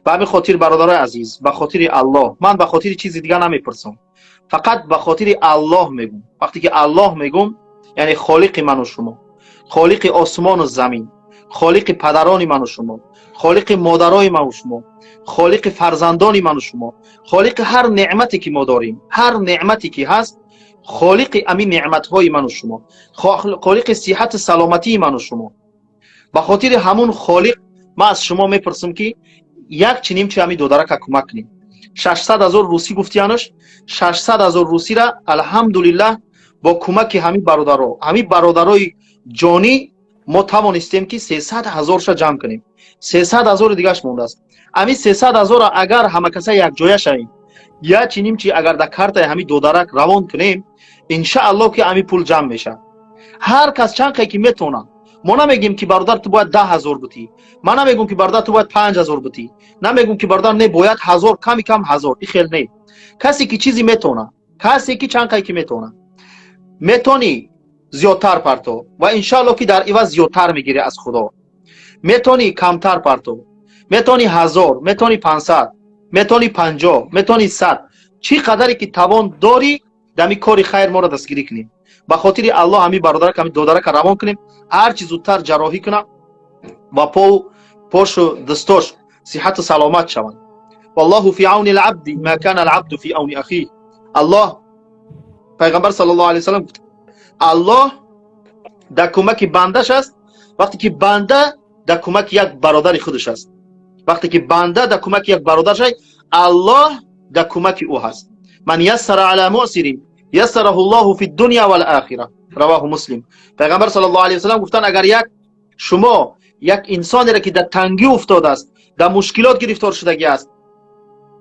به همین خاطر برادرای عزیز، به خاطر الله، من به خاطر چیزی دیگه نمیپرسم، فقط به خاطر الله میگم. وقتی که الله میگم یعنی خالق من و شما، خالق آسمان و زمین، خالق پدران من و شما، خالق مادرای من و شما، خالق فرزندان من و شما، خالق هر نعمتی که ما داریم، هر نعمتی که هست، خالق امین نعمت های من و شما، خالق صحت سلامتی من و شما. به خاطر همون خالق ما از شما میپرسم که یک چنیم چه همین دودره که کمک کنیم. 600,000 روسی گفتیانش، 600,000 روسی را الحمدلله با کمک همین برادرای جانی ما توانستیم که 300,000 شا جمع کنیم. 300,000 دیگهش مونده است. همین 300,000 را اگر همه کسا یک جای شویم، یا چنیم چی اگر در کارت همین دودرک روان کنیم، ان شاء الله که همین پول جمع میشه. هر کس چند که میتونه. ما نمیگیم که برادر تو باید 10,000 بودی، من نمیگم که برادر تو باید 5,000 بودی، نمیگم که برادر نه باید 1,000 کم 1,000. این خیلی نه. کسی که چیزی میتونه، کسی که چند که میتونه، میتونی زیادتر پرتو و ان شاء الله که در عوض زیادتر میگیری از خدا. میتونی کمتر پرتو، میتونی 1,000، میتونی 500، میتونی 50، میتونی 100. چی قدری که توان داری دمی کاری خیر ما را دستگیری کنیم. به خاطر الله همین برادر که همین دودره که روان کنیم، هر چیز زودتر جراحی کنه و پاش و دستاش صحت و سلامت شوند. والله فی عون العبد ما کان العبد فی عون اخیه. الله، پیغمبر صلی الله علیه و سلم گفت الله در کمک بندش است وقتی که بنده در کمک یک برادر خودش است. وقتی که بنده در کمک یک برادرش است، الله در کمک او هست. من یسر علی معسر یسره الله فی الدنیا والآخره. رواه مسلم. پیغمبر صلی الله علیه و سلم گفتن اگر شما یک انسانی را که در تنگی افتاده است، در مشکلات گرفتار شدگی است،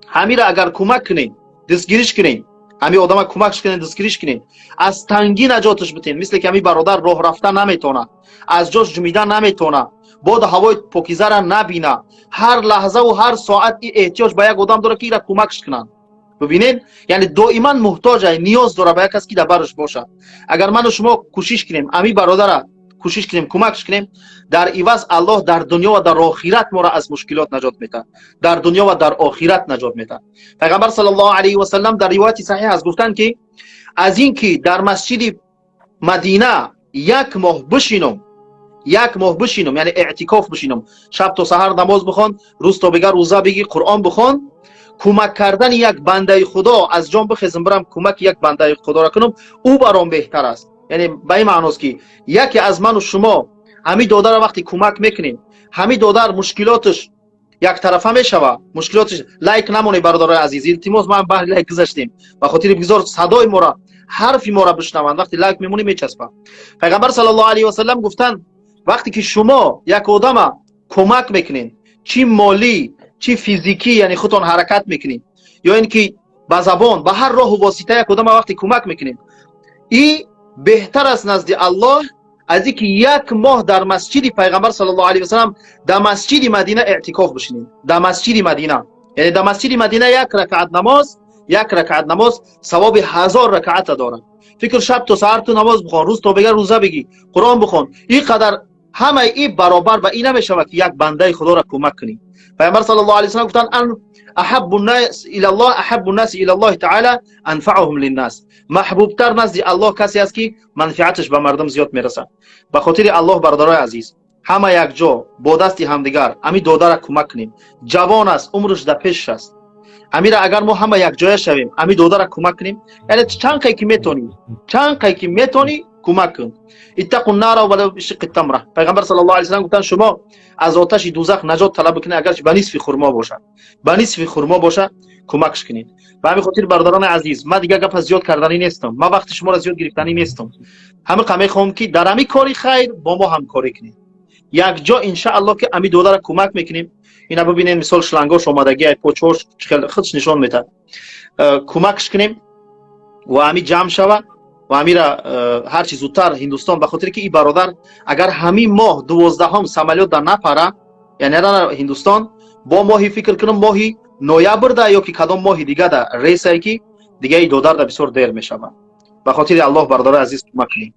همین را اگر کمک کنین، دستگیریش کنین، همین آدم کمکش کنین، دستگیریش کنین، از تنگی نجاتش بدین. مثل که همین برادر راه رفتن نمیتونه، از جاش جمیدن نمیتونه، باد هوای پاکیزه را نبینه، هر لحظه و هر ساعت احتیاج به یک آدم داره که را کمکش کنن. ببینید، یعنی دائما محتاجه، نیاز داره به یک کسی که در برش باشه. اگر من و شما کوشش کنیم امی برادر کوشش کنیم کمکش کنیم، در عوض الله در دنیا و در آخرت ما را از مشکلات نجات میده، در دنیا و در آخرت نجات میده. پیغمبر صلی الله علیه و سلم در روایت صحیح از گفتن که از این که در مسجد مدینه یک ماه بشینم، یعنی اعتکاف بشینم، شب تا سحر نماز بخوان، روز تا بگر روزه بگی، قرآن بخوان، کمک کردن یک بنده خدا از جان بخیزم برم کمک یک بنده خدا را کنم، او برام بهتر است. یعنی به این معنی است که یکی از من و شما همین داده را وقتی کمک میکنیم، همین داده مشکلاتش یک طرفه میشوه، مشکلاتش لایک نمونه. برادرای عزیز التماس من به لایک گذاشتیم و خاطر بگذار صدای ما را، حرفی ما را بشنوند، وقتی لایک میمونی میچسبه. پیغمبر صلی الله علیه و سلم گفتن وقتی که شما یک آدم کمک میکنین، چی مالی چی فیزیکی، یعنی خودتون حرکت میکنین، یا اینکه با زبان به هر راه و واسطه یک آدم وقتی کمک میکنین، این بهتر است نزد الله از اینکه یک ماه در مسجد پیغمبر صلی الله علیه و سلم در مسجد مدینه اعتکاف بشینین. در مسجد مدینه، یعنی در مسجد مدینه یک رکعت نماز ثواب 1000 رکعت داره. فکر شب تا سحر تو نماز بخوان، روز تا بگر روزه بگی، قرآن بخوان، این قدر همه این برابر به این نمیشه که یک بنده خدا را کمک کنی. پیامبر صلی الله علیه و سلم گفتن ان احب الناس الى الله تعالی انفعهم للناس. محبوب تر نزد الله کسی است که منفعتش به مردم زیاد میرسه. به خاطر الله برادرای عزیز، همه یک جا با دست همدیگر همین داده را کمک کنیم. جوان است، عمرش در پیش است، همین را اگر ما همه یک جای شویم همین داده را کمک کنیم، یعنی چند که میتونی کمک کن. اتقوا النار ولو بشق التمره. پیغمبر صلی الله علیه و سلم گفتن شما از آتش دوزخ نجات طلب کنید اگر به نصف خرما باشه، کمکش کنید. و همین خاطر برادران عزیز، من دیگه گپ زیاد کردنی نیستم، من وقت شما را زیاد گرفتنی نیستم. همه قمه خوام که در همین کاری خیر با ما همکاری کنید. یک جا ان شاء الله که همین داده را کمک میکنیم. اینا ببینید مثال شلنگاش اومدگی پوچوش خودش نشون میده، کمکش کنیم و همین جمع شوه و همین را هر چیز زودتر هندوستان. به خاطر که این برادر اگر همین ماه 12 سمالیات در نپره، یعنی در هندوستان با ماهی فکر کنم ماهی نویبر ده یا که کدام ماهی دیگه ده ریسه که دیگه این دو در بسیار دیر میشه. به خاطر الله برادر عزیز کمک کنیم.